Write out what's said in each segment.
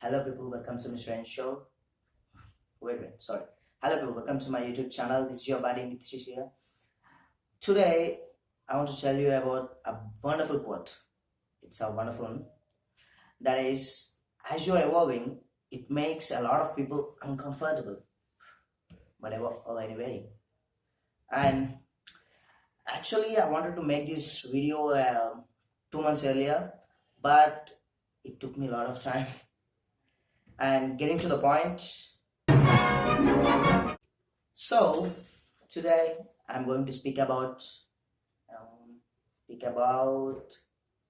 Hello people, welcome to Mr.N show. Sorry. Hello people, welcome to my YouTube channel. This is your buddy Mr. here. Today, I want to tell you about a wonderful quote. It's a wonderful one. That is, as you're evolving, it makes a lot of people uncomfortable. But anyway. And actually, I wanted to make this video 2 months earlier, but it took me a lot of time. And getting to the point. So today I'm going to speak about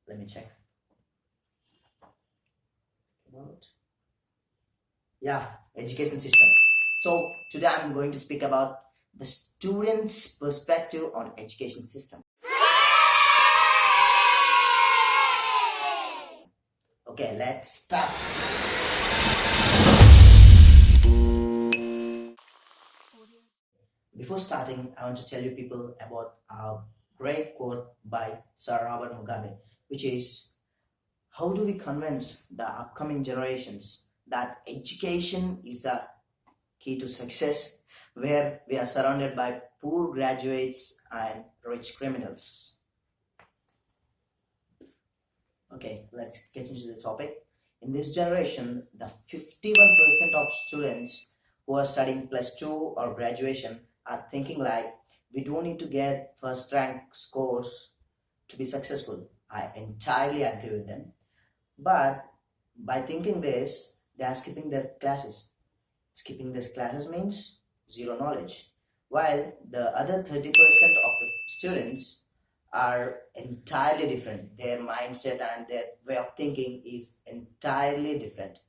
let me check education system. So today I'm going to speak about the student's perspective on education system. Okay, let's start. Before starting, I want to tell you people about a great quote by Sir Robert Mugabe, which is, how do we convince the upcoming generations that education is a key to success, where we are surrounded by poor graduates and rich criminals? Okay, let's get into the topic. In this generation, the 51% of students who are studying +2 or graduation are thinking like, we don't need to get first rank scores to be successful. I entirely agree with them. But by thinking this, they are skipping their classes. Skipping these classes means zero knowledge. While the other 30% of the students are entirely different. Their mindset and their way of thinking is entirely different.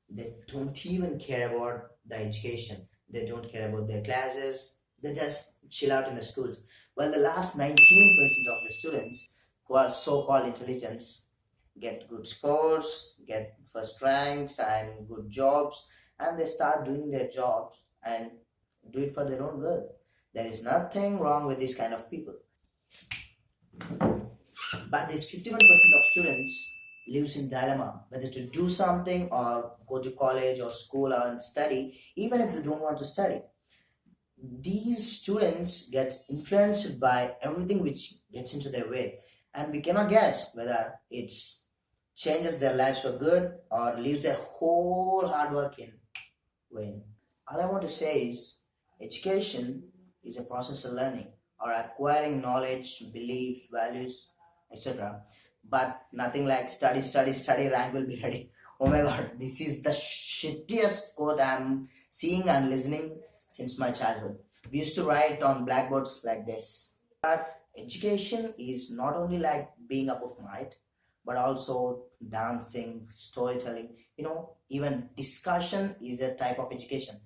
They don't even care about the education. They don't care about their classes. They just chill out in the schools. While the last 19% of the students who are so-called intelligents get good scores, get first ranks and good jobs, and they start doing their jobs and do it for their own good. There is nothing wrong with this kind of people. But this 51% of students lives in dilemma whether to do something or go to college or school and study, even if they don't want to study. These students get influenced by everything which gets into their way, and we cannot guess whether it changes their lives for good or leaves their whole hard work in vain. All I want to say is, education is a process of learning or acquiring knowledge, beliefs, values, etc. But nothing like study, rank will be ready. Oh my god, this is the shittiest quote I'm seeing and listening since my childhood. We used to write on blackboards like this. But education is not only like being a bookmate, but also dancing, storytelling, even discussion is a type of education.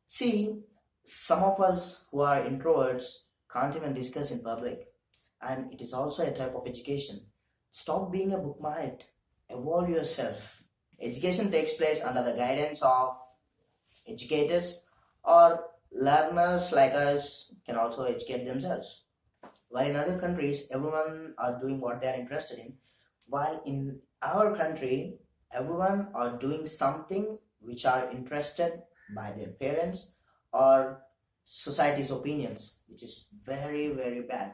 See, some of us who are introverts can't even discuss in public, and it is also a type of education. Stop being a bookmate, evolve yourself. Education takes place under the guidance of educators, or learners like us can also educate themselves. While in other countries, everyone are doing what they are interested in, while in our country, everyone are doing something which are interested by their parents or society's opinions, which is very, very bad.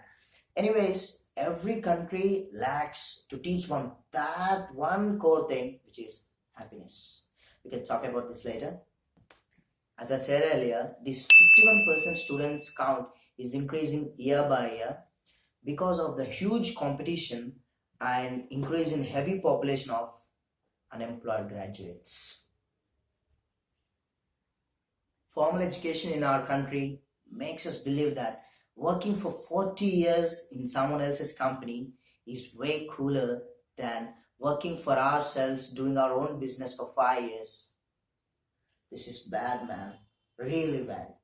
Anyways, every country lacks to teach that one core thing, which is happiness. We can talk about this later. As I said earlier, this 51% students count is increasing year by year because of the huge competition and increase in heavy population of unemployed graduates. Formal education in our country makes us believe that working for 40 years in someone else's company is way cooler than working for ourselves, doing our own business for 5 years. This is bad, man. Really bad.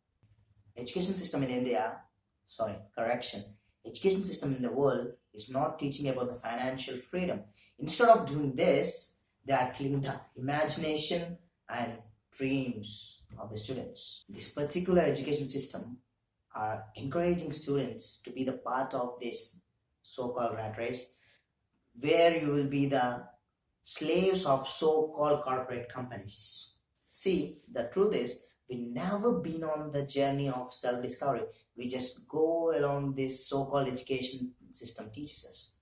Education system in Education system in the world is not teaching about the financial freedom. Instead of doing this, they are killing the imagination and dreams of the students. This particular education system are encouraging students to be the part of this so-called rat race, where you will be the slaves of so-called corporate companies. See, the truth is, we never been on the journey of self-discovery. We just go along this so-called education system teaches us.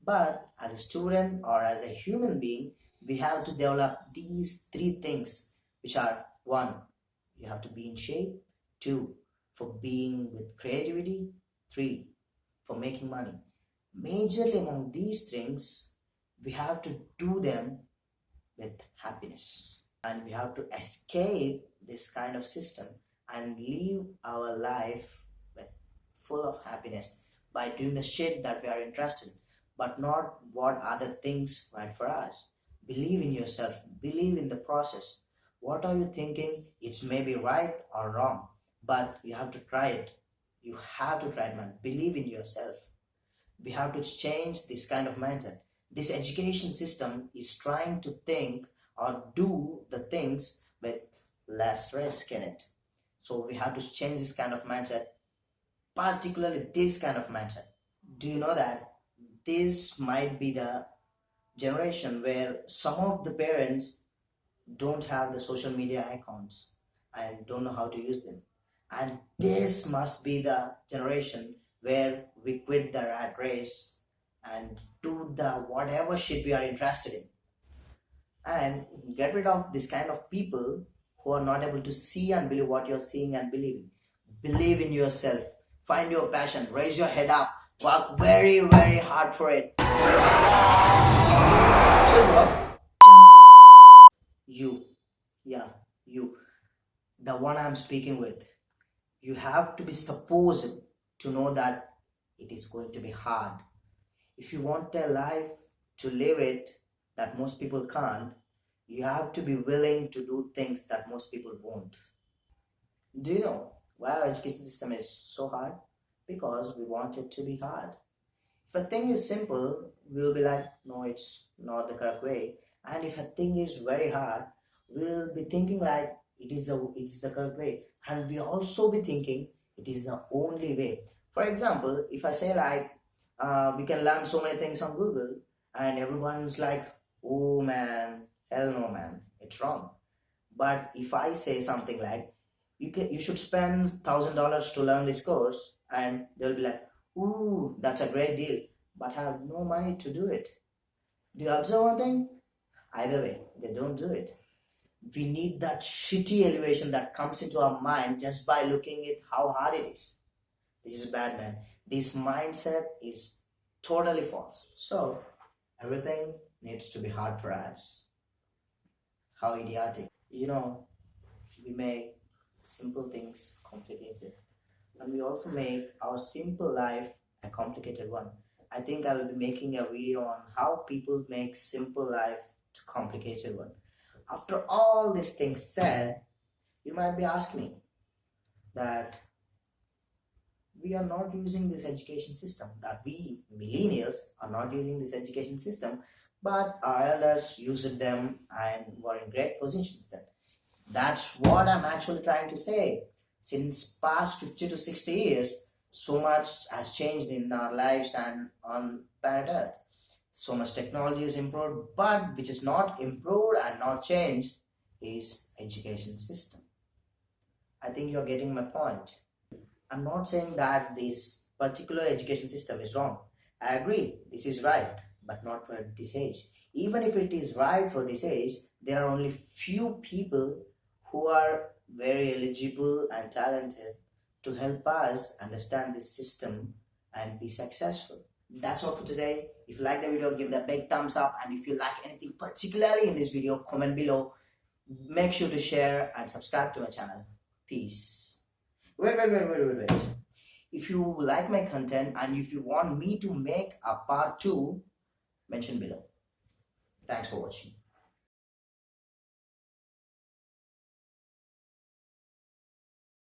But as a student or as a human being, we have to develop these three things, which are one, you have to be in shape, two, for being with creativity, three, for making money. Majorly among these things, we have to do them with happiness. And we have to escape this kind of system and live our life with full of happiness by doing the shit that we are interested in, but not what other things want for us. Believe in yourself, believe in the process. What are you thinking? It's maybe right or wrong, but you have to try it. You have to try it, man. Believe in yourself. We have to change this kind of mindset. This education system is trying to think or do the things with less risk in it. So we have to change this kind of mindset, particularly this kind of mindset. Do you know that this might be the generation where some of the parents don't have the social media accounts and don't know how to use them? And this must be the generation where we quit the rat race and do the whatever shit we are interested in, and get rid of this kind of people who are not able to see and believe what you're seeing and believing. Believe in yourself, find your passion, raise your head up, work very, very hard for it. You, yeah, you, the one I'm speaking with, you have to be supposed to know that it is going to be hard. If you want a life to live it that most people can't, you have to be willing to do things that most people won't. Do you know why our education system is so hard? Because we want it to be hard. If a thing is simple, we'll be like, no, it's not the correct way. And if a thing is very hard, we'll be thinking like it's the correct way. And we also be thinking it is the only way. For example, if I say like, we can learn so many things on Google, and everyone's like, oh man, hell no man, it's wrong. But if I say something like, you should spend $1,000 to learn this course, and they'll be like, ooh, that's a great deal, but have no money to do it. Do you observe one thing? Either way, they don't do it. We need that shitty elevation that comes into our mind just by looking at how hard it is. This is bad, man. This mindset is totally false. So, everything needs to be hard for us. How idiotic. You know, we make simple things complicated. And we also make our simple life a complicated one. I think I will be making a video on how people make simple life to complicated one. After all these things said, you might be asking me that we are not using this education system, that we millennials are not using this education system, but our elders used them and were in great positions then. That's what I'm actually trying to say. Since past 50 to 60 years, so much has changed in our lives and on planet Earth. So much technology is improved, but which is not improved and not changed is education system. I think you're getting my point. I'm not saying that this particular education system is wrong. I agree, this is right, but not for this age. Even if it is right for this age, there are only few people who are very eligible and talented to help us understand this system and be successful. That's all for today. If you like the video, give it a big thumbs up, and if you like anything particularly in this video, comment below. Make sure to share and subscribe to my channel. Peace. Wait. If you like my content and if you want me to make a part 2, mention below. Thanks for watching.